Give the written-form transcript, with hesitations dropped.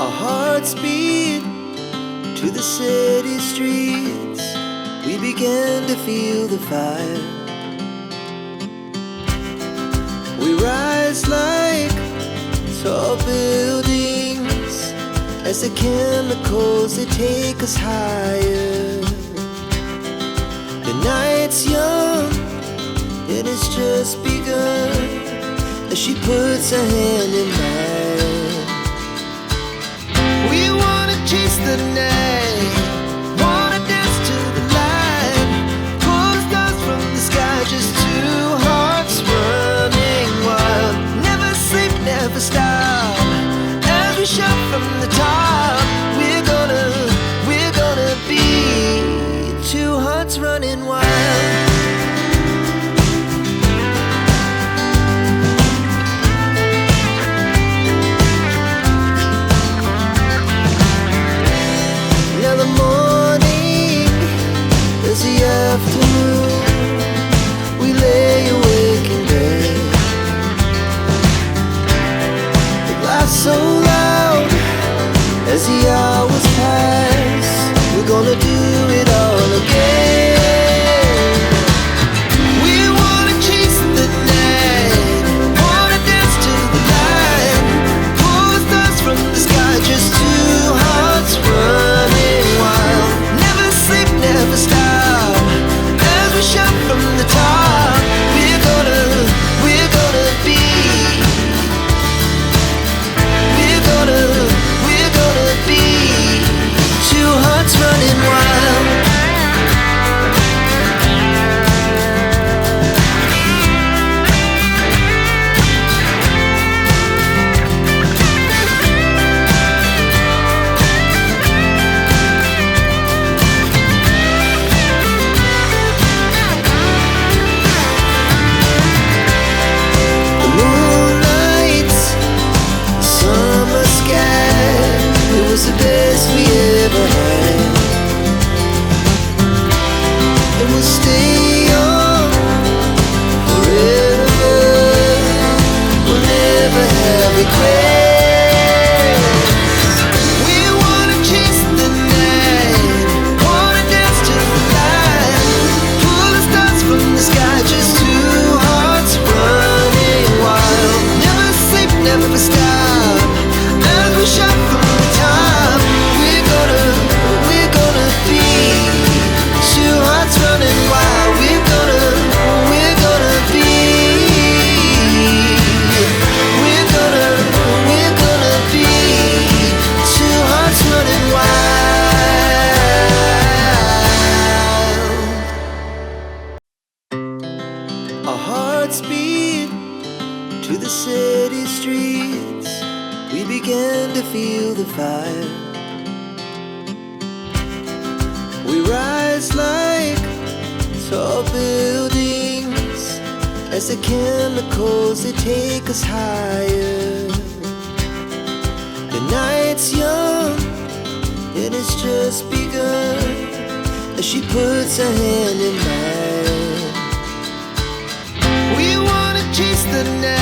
Our hearts beat to the city streets. We began to feel the fire. We rise like tall buildings as the chemicals, they take us higher. The night's young, it has just begun, as she puts her hand in mine. We wanna chase the night, wanna dance to the light, pull the stars from the sky, just two hearts running wild. Never sleep, never stop, as we shout from the top. We're gonna be two hearts running wild. Now the morning is the afternoon. We lay awake in bed. The laughs so loud as the hours pass. We're gonna do it all again. We wanna chase the night, wanna dance to the light, pull the stars from the sky, just two hearts running wild. Never sleep, never stop, as we shout from the top. We're gonna be. We're gonna be two hearts running wild. The moonlight, summer sky, it was the best we ever had. And we'll stay young forever. We'll never have regrets. We wanna chase the night, wanna dance to the light, pull the stars from the sky, just two hearts running wild. Never sleep, never stop, as we shout from the top. We're gonna be two hearts running wild. We're gonna be. We're gonna be two hearts running wild. Our hearts beat to the city streets. We began to feel the fire. We rise like tall buildings as the chemicals, they take us higher. The night's young, it has just begun, as she puts her hand in mine. We wanna chase the night.